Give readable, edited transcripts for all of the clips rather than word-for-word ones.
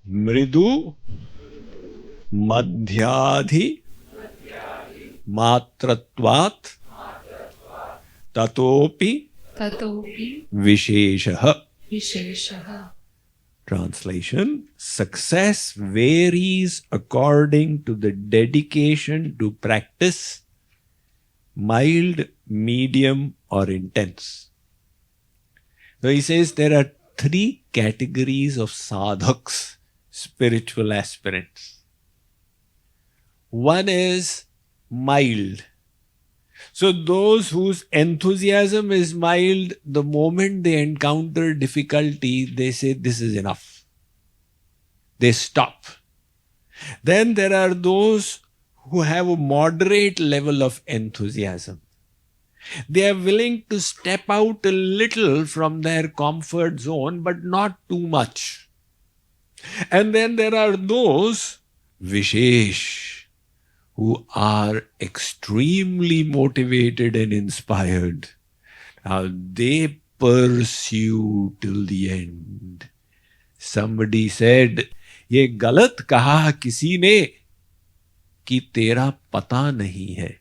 मृदु मध्याधि मात्रत्वात् ततोपि विशेषः. Translation: success varies according to the dedication to practice, mild, medium, or intense. So he says there are 3 categories of sadhaks, spiritual aspirants. One is mild. So those whose enthusiasm is mild, the moment they encounter difficulty, they say, this is enough. They stop. Then there are those who have a moderate level of enthusiasm. They are willing to step out a little from their comfort zone, but not too much. And then there are those, Vishesh, who are extremely motivated and inspired. Now they pursue till the end. Somebody said, ये गलत कहा किसी ने कि तेरा पता नहीं है.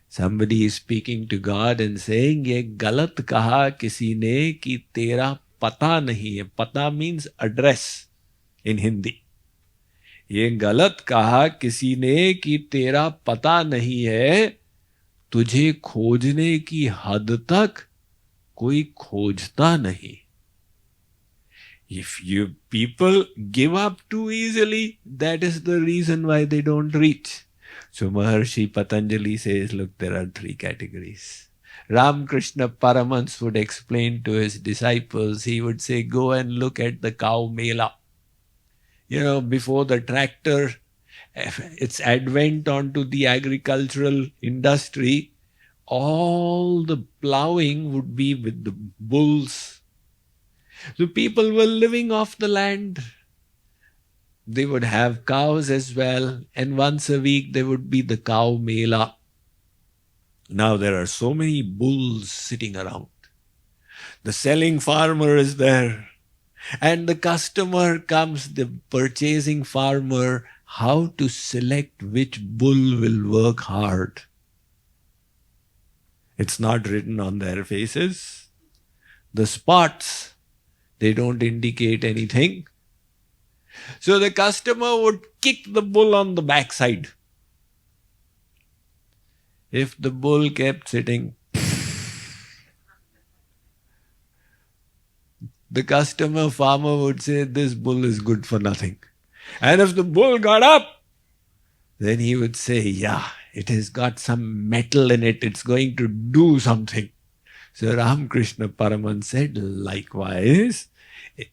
Somebody is speaking to God and saying, ये गलत कहा किसी ने कि तेरा पता नहीं है. पता means address in Hindi. ये गलत कहा किसी ने कि तेरा पता नहीं है, तुझे खोजने की हद तक कोई खोजता नहीं. If you people give up too easily, that is the reason why they don't reach. So Maharshi Patanjali says, look, there are 3 categories. Ramakrishna Paramhans would explain to his disciples, he would say, go and look at the cow mela. You know, before the tractor, its advent onto the agricultural industry, all the plowing would be with the bulls. So people were living off the land. They would have cows as well, and once a week there would be the cow mela. Now there are so many bulls sitting around. The selling farmer is there, and the customer comes, the purchasing farmer, how to select which bull will work hard. It's not written on their faces. The spots, they don't indicate anything. So the customer would kick the bull on the backside. If the bull kept sitting, the customer farmer would say, this bull is good for nothing. And if the bull got up, then he would say, yeah, it has got some metal in it. It's going to do something. So Ramakrishna Paramhans said, likewise,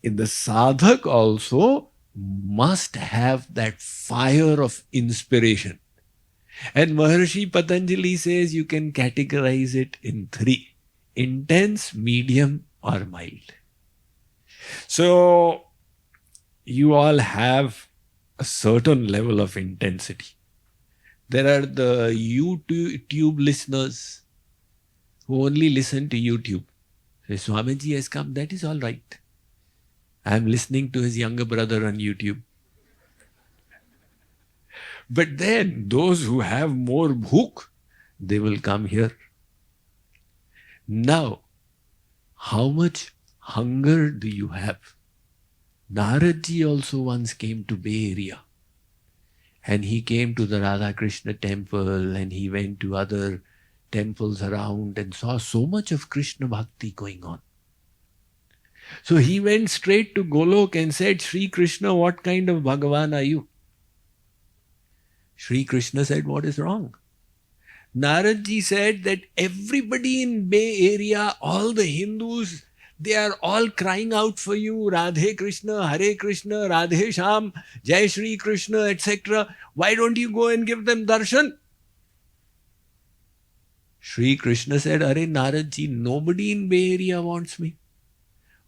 in the sadhak also must have that fire of inspiration. And Maharshi Patanjali says you can categorize it in 3. Intense, medium, or mild. So you all have a certain level of intensity. There are the YouTube listeners who only listen to YouTube. Say, Swamiji has come, that is all right. I am listening to his younger brother on YouTube. But then those who have more bhook, they will come here. Now, how much hunger do you have? Naradji also once came to Bay Area. And he came to the Radha Krishna temple, and he went to other temples around and saw so much of Krishna Bhakti going on. So he went straight to Golok and said, Sri Krishna, what kind of Bhagavan are you? Sri Krishna said, what is wrong? Naradji said that everybody in Bay Area, all the Hindus, they are all crying out for you, Radhe Krishna, Hare Krishna, Radhe Sham, Jai Shri Krishna, etc. Why don't you go and give them darshan? Shri Krishna said, Are Naradji, nobody in Bay Area wants me.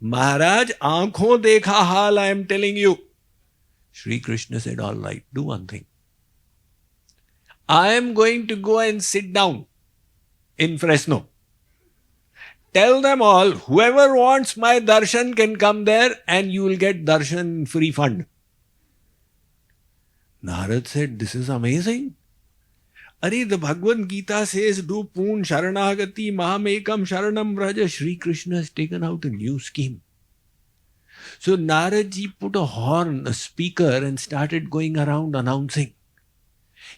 Maharaj, aankhon dekha hal, I am telling you. Shri Krishna said, all right, do one thing. I am going to go and sit down in Fresno. tell them all, whoever wants my darshan can come there and you will get darshan free fund. Narad said, this is amazing. The Bhagavad Gita says, do poon sharanagati mahamekam sharanam vraja. Shri Krishna has taken out a new scheme. So Naradji put a horn, a speaker, and started going around announcing.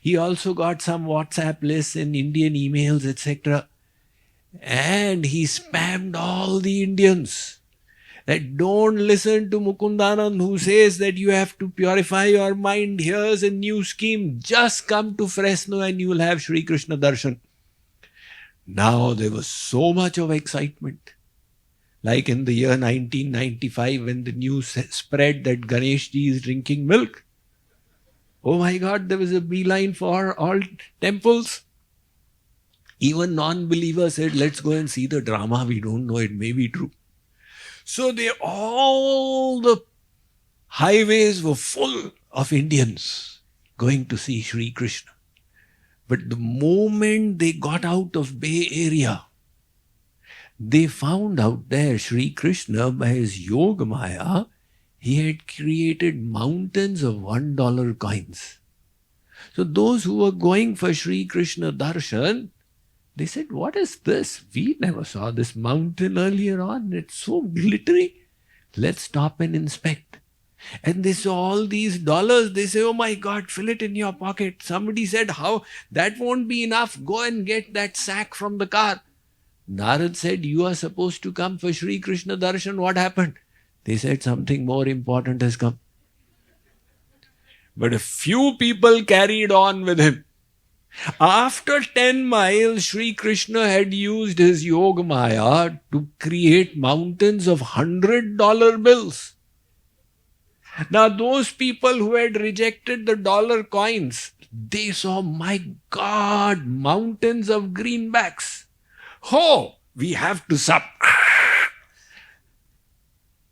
He also got some WhatsApp lists and Indian emails, etc. And he spammed all the Indians that don't listen to Mukundanand who says that you have to purify your mind. Here's a new scheme. Just come to Fresno and you will have Sri Krishna Darshan. Now there was so much of excitement. Like in the year 1995 when the news spread that Ganeshji is drinking milk. Oh my God, there was a beeline for all temples. Even non-believers said, let's go and see the drama. We don't know, it may be true. So all the highways were full of Indians going to see Sri Krishna. But the moment they got out of Bay Area, they found out there Sri Krishna, by his Yoga Maya, he had created mountains of $1 coins. So those who were going for Sri Krishna Darshan, they said, what is this? We never saw this mountain earlier on. It's so glittery. Let's stop and inspect. And they saw all these dollars. They say, oh my God, fill it in your pocket. Somebody said, how? That won't be enough. Go and get that sack from the car. Narad said, you are supposed to come for Sri Krishna Darshan. What happened? They said, something more important has come. But a few people carried on with him. After 10 miles, Sri Krishna had used his Yoga Maya to create mountains of $100 bills. Now those people who had rejected the dollar coins, they saw, my God, mountains of greenbacks. Oh, we have to sup.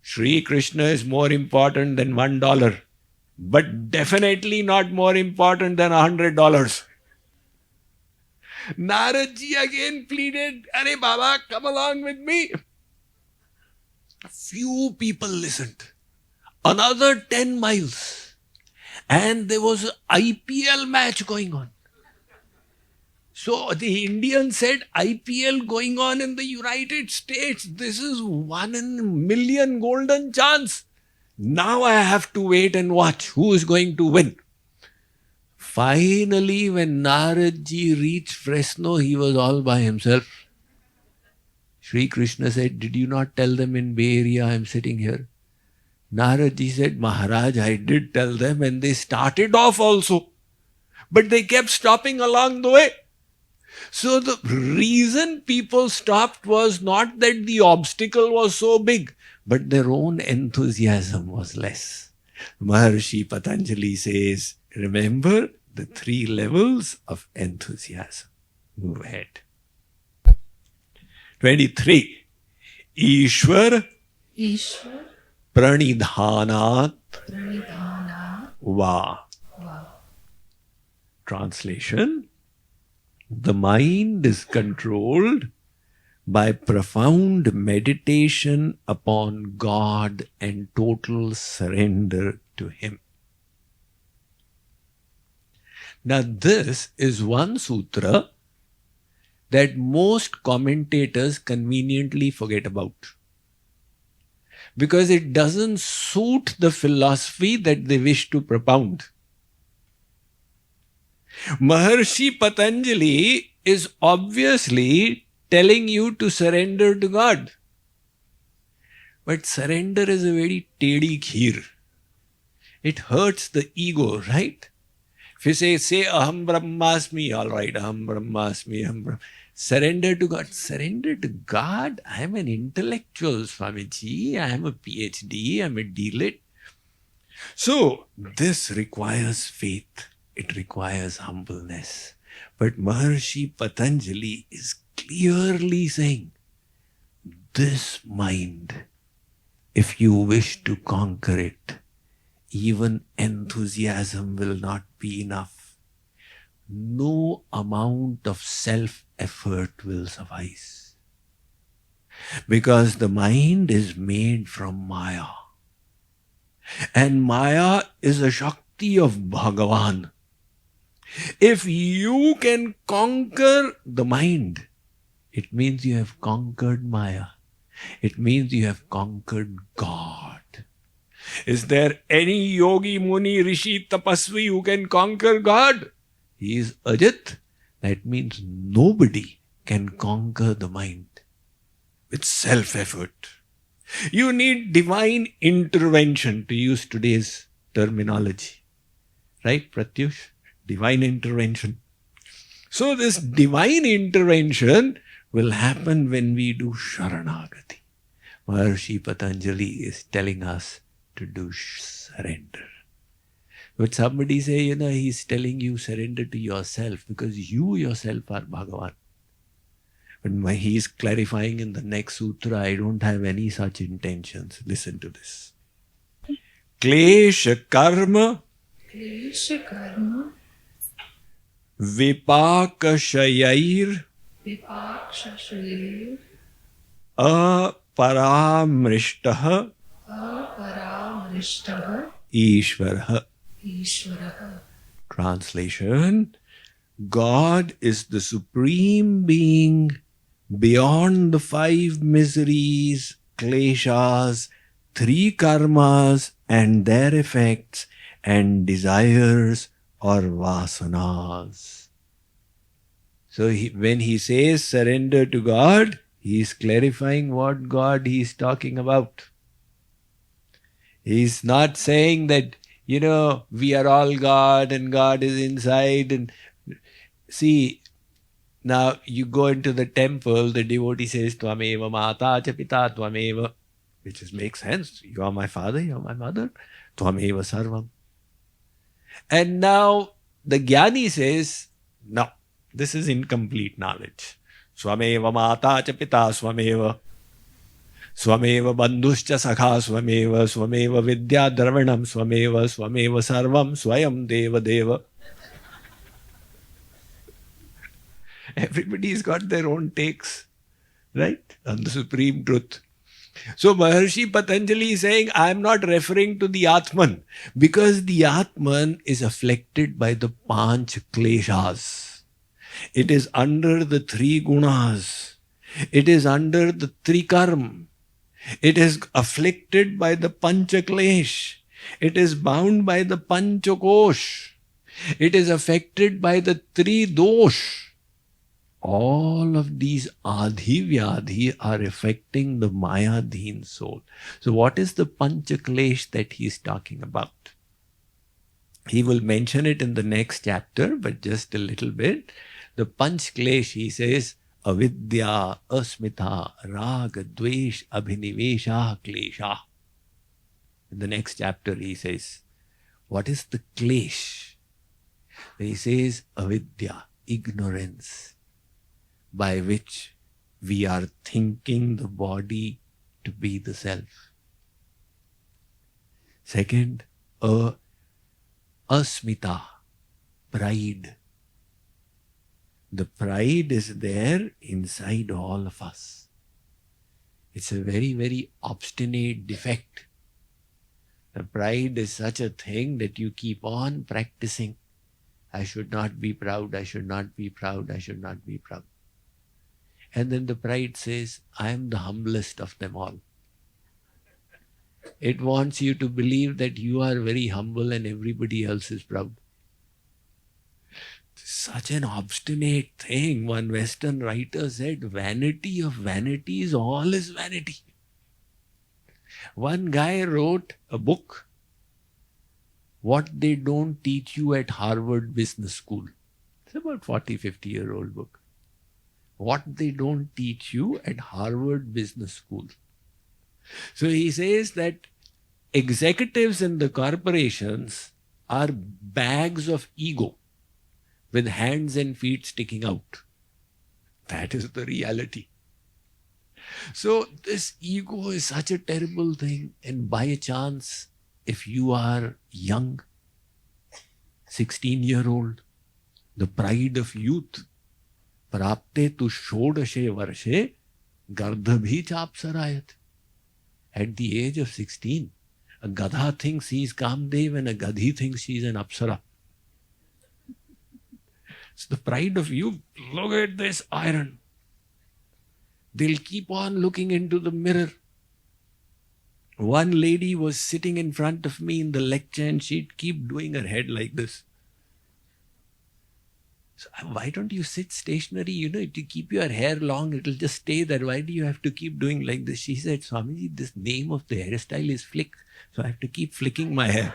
Sri Krishna is more important than $1, but definitely not more important than $100. Naradji again pleaded, Arey Baba, come along with me. Few people listened. Another 10 miles. And there was an IPL match going on. So the Indians said, IPL going on in the United States. This is 1 in a million golden chance. Now I have to wait and watch who is going to win. Finally, when Naradji reached Fresno, he was all by himself. Sri Krishna said, did you not tell them in Bay Area I am sitting here? Naradji said, Maharaj, I did tell them and they started off also. But they kept stopping along the way. So the reason people stopped was not that the obstacle was so big, but their own enthusiasm was less. Maharshi Patanjali says, remember the 3 levels of enthusiasm. Move ahead. 23. Ishwar Pranidhanat Va. Translation: the mind is controlled by profound meditation upon God and total surrender to Him. Now this is one sutra that most commentators conveniently forget about, because it doesn't suit the philosophy that they wish to propound. Maharshi Patanjali is obviously telling you to surrender to God. But surrender is a very tedi kheer. It hurts the ego, right? If you say Aham Brahmasmi, all right, Aham Brahmasmi, Aham Brahmasmi. Surrender to God. Surrender to God? I am an intellectual, Swamiji. I am a PhD. I am a D.Lit. So, this requires faith. It requires humbleness. But Maharshi Patanjali is clearly saying, this mind, if you wish to conquer it, even enthusiasm will not be enough. No amount of self-effort will suffice. Because the mind is made from Maya. And Maya is a Shakti of Bhagavan. If you can conquer the mind, it means you have conquered Maya. It means you have conquered God. Is there any yogi, muni, rishi, tapasvi who can conquer God? He is Ajit. That means nobody can conquer the mind with self-effort. You need divine intervention, to use today's terminology. Right, Pratyush? Divine intervention. So this divine intervention will happen when we do Sharanagati. Maharishi Patanjali is telling us to do surrender. But somebody say, he's telling you surrender to yourself because you yourself are Bhagavan. But he is clarifying in the next sutra, I don't have any such intentions. Listen to this. Klesha karma vipakashayair aparamrishtah Ishvarah. Translation: God is the supreme being beyond the 5 miseries, kleshas, 3 karmas and their effects, and desires or vasanas. So when he says surrender to God, he is clarifying what God he is talking about. He's not saying that, we are all God and God is inside. And see, now you go into the temple, the devotee says, Tvameva mata cha pita tvameva, which makes sense. You are my father, you are my mother. Tvameva sarvam. And now the jnani says, no, this is incomplete knowledge. Swameva mata cha pita swameva. Swameva bandhuscha sakha swameva. Swameva vidya dravanam swameva. Swameva sarvam swayam deva deva. Everybody's got their own takes, right, on the supreme truth. So Maharishi Patanjali is saying, I am not referring to the Atman, because the Atman is afflicted by the Panch Kleshas. It is under the 3 gunas. It is under the 3 karma. It is afflicted by the Pancha Klesh. It is bound by the Panchakosh. It is affected by the 3 dosh. All of these adhi vyadhi are affecting the mayadhin soul. So what is the panchaklesh that he is talking about? He will mention it in the next chapter, but just a little bit. The panchaklesh, he says, avidya, asmita, raga, dvesh, abhinivesha, klesha. In the next chapter he says, what is the klesh? He says, avidya, ignorance, by which we are thinking the body to be the self. Second, asmita, pride. The pride is there inside all of us. It's a very, very obstinate defect. The pride is such a thing that you keep on practicing. I should not be proud, I should not be proud, I should not be proud. And then the pride says, I am the humblest of them all. It wants you to believe that you are very humble and everybody else is proud. Such an obstinate thing. One Western writer said, vanity of vanities, all is vanity. One guy wrote a book, What They Don't Teach You at Harvard Business School. It's about 40, 50-year-old book. What they don't teach you at Harvard Business School. So he says that executives in the corporations are bags of ego with hands and feet sticking out. That is the reality. So this ego is such a terrible thing, and by a chance, if you are young, 16-year-old, the pride of youth, prapte tu shodashe varshe Gardha bhi chap sarayat. At the age of 16, a Gadha thinks he is Kamdev and a Gadhi thinks she is an Apsara. It's the pride of youth. Look at this iron. They'll keep on looking into the mirror. One lady was sitting in front of me in the lecture and she'd keep doing her head like this. So why don't you sit stationary? If you keep your hair long, it'll just stay there. Why do you have to keep doing like this? She said, Swamiji, this name of the hairstyle is flick. So I have to keep flicking my hair.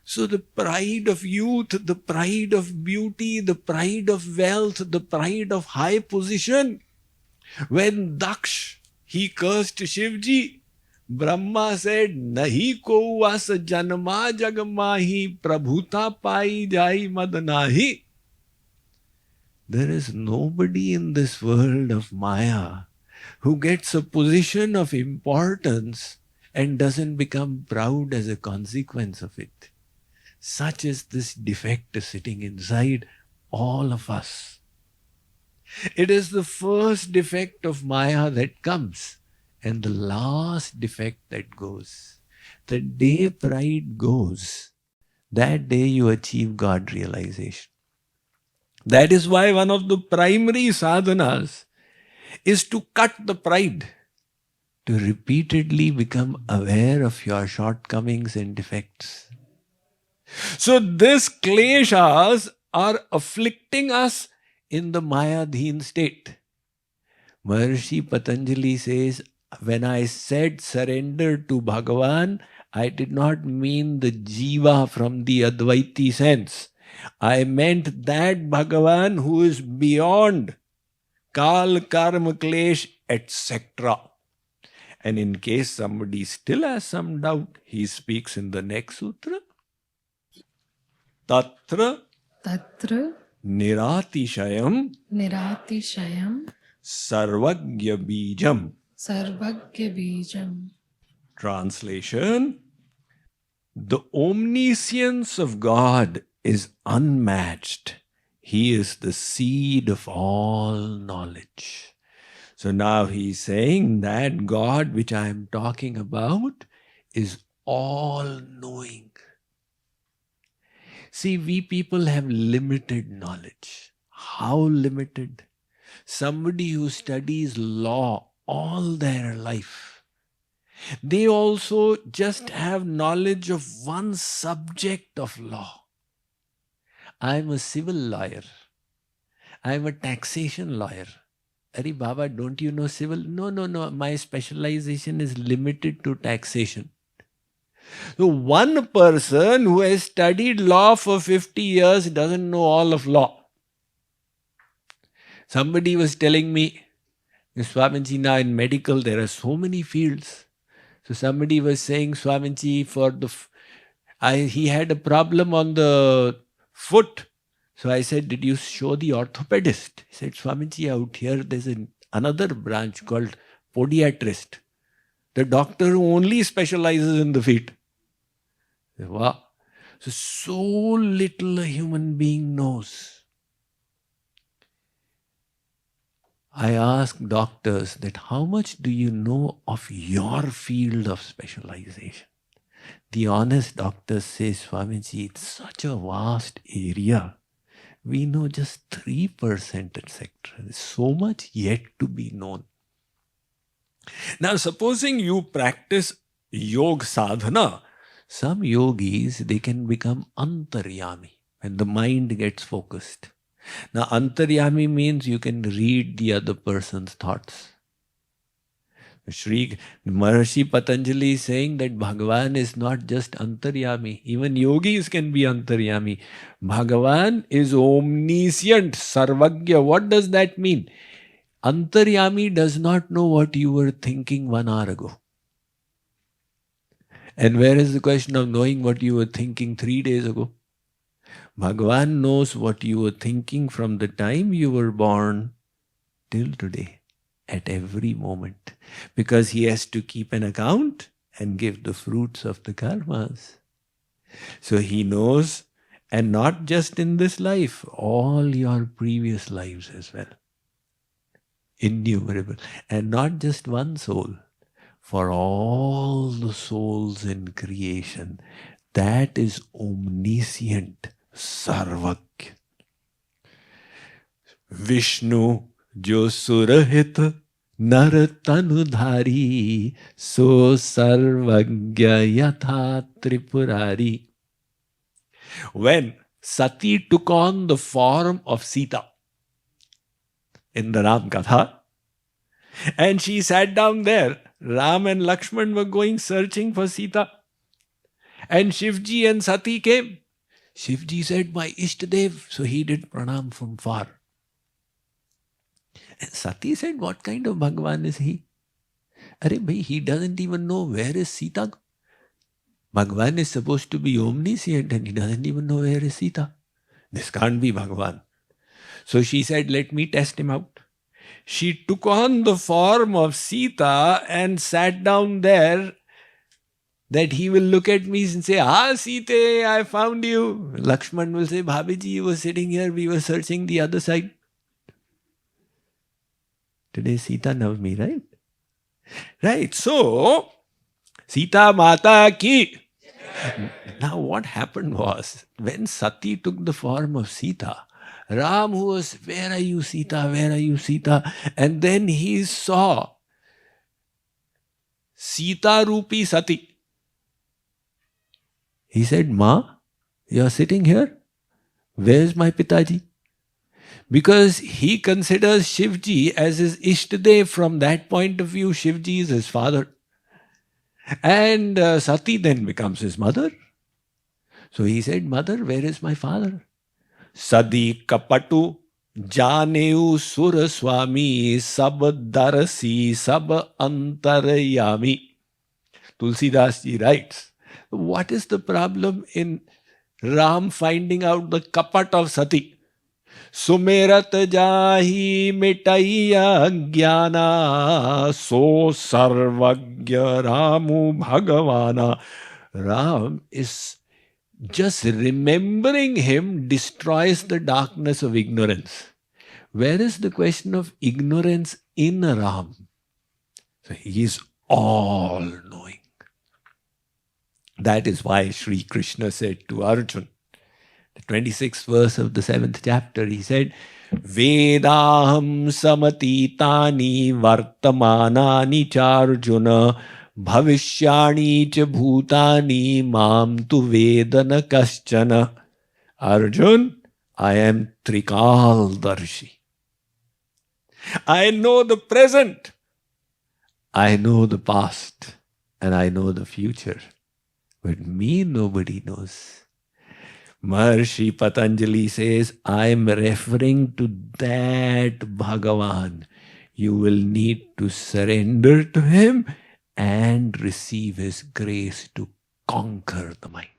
So the pride of youth, the pride of beauty, the pride of wealth, the pride of high position. When Daksh, he cursed Shivji, Brahma said, Nahi ko vas janma jagmahi prabhuta pai jai madanahi. There is nobody in this world of Maya who gets a position of importance and doesn't become proud as a consequence of it. Such is this defect sitting inside all of us. It is the first defect of Maya that comes and the last defect that goes. The day pride goes, that day you achieve God realization. That is why one of the primary sadhanas is to cut the pride, to repeatedly become aware of your shortcomings and defects. So these kleshas are afflicting us in the Mayadheen state. Maharishi Patanjali says, when I said surrender to Bhagavan, I did not mean the jiva from the Advaiti sense. I meant that Bhagavan who is beyond Kal, Karma, Klesh, etc. And in case somebody still has some doubt, he speaks in the next sutra. Tatra Niratishayam Sarvagya Bijam. Translation: the omniscience of God is unmatched. He is the seed of all knowledge. So now he's saying that God which I am talking about is all-knowing. See, we people have limited knowledge. How limited? Somebody who studies law all their life, they also just have knowledge of one subject of law. I'm a civil lawyer. I'm a taxation lawyer. Ari Baba, don't you know civil? No. My specialization is limited to taxation. So one person who has studied law for 50 years doesn't know all of law. Somebody was telling me, Swamiji, now in medical there are so many fields. So somebody was saying, Swamiji, he had a problem on the foot. So I said, did you show the orthopedist? He said, Swamiji, out here there's another branch called podiatrist. The doctor who only specializes in the feet. Wow. So little a human being knows. I ask doctors that how much do you know of your field of specialization? The honest doctor says, Swamiji, it's such a vast area. We know just 3%, etc. There's so much yet to be known. Now, supposing you practice yoga sadhana, some yogis, they can become antaryami when the mind gets focused. Now, antaryami means you can read the other person's thoughts. Maharishi Patanjali is saying that Bhagavan is not just antaryami. Even yogis can be antaryami. Bhagavan is omniscient, sarvagya. What does that mean? Antaryami does not know what you were thinking 1 hour ago. And where is the question of knowing what you were thinking 3 days ago? Bhagavan knows what you were thinking from the time you were born till today, at every moment. Because he has to keep an account and give the fruits of the karmas. So he knows, And not just in this life, all your previous lives as well. Innumerable. And not just one soul, for all the souls in creation. That is omniscient, sarvagya. Vishnu jo surahit nar tanudhari so sarvagya yatha tripurari. When Sati took on the form of Sita in the Ram Katha, and she sat down there, Ram and Lakshman were going searching for Sita. And Shivji and Sati came. Shivji said, my Ishtadev. So he did pranam from far. And Sati said, what kind of Bhagavan is he? Arey bhai, he doesn't even know where is Sita. Bhagavan is supposed to be omniscient and he doesn't even know where is Sita. This can't be Bhagavan. So she said, let me test him out. She took on the form of Sita and sat down there that he will look at me and say, ah, Sita, I found you. Lakshman will say, Bhabiji, you were sitting here, we were searching the other side. Today Sita Navami, right? Right, so, Sita Mata ki. Now what happened was, when Sati took the form of Sita, Ram was, where are you Sita, where are you Sita? And then he saw Sita Rupi Sati. He said, Ma, you are sitting here? Where's my Pitaji? Because he considers Shivji as his Ishtadev. From that point of view, Shivji is his father. And Sati then becomes his mother. So he said, Mother, where is my father? Sadi kapatu janeu suraswami sab darasi sab antarayami. Tulsidas ji writes, what is the problem in Ram finding out the kapat of Sati? Sumerat jahi mitaiya jnana so sarvagya Ramu Bhagavana. Ram is just remembering him destroys the darkness of ignorance. Where is the question of ignorance in Ram? So he is all-knowing. That is why Sri Krishna said to Arjuna, the 26th verse of the 7th chapter, he said, Vedaham samatitani vartamanani charjuna bhavishyani cha bhutani mam tu vedana kaschana. Arjun, I am Trikal-darshi. I know the present, I know the past, and I know the future. But me, nobody knows. Maharishi Patanjali says, I am referring to that Bhagavan. You will need to surrender to him and receive his grace to conquer the mind.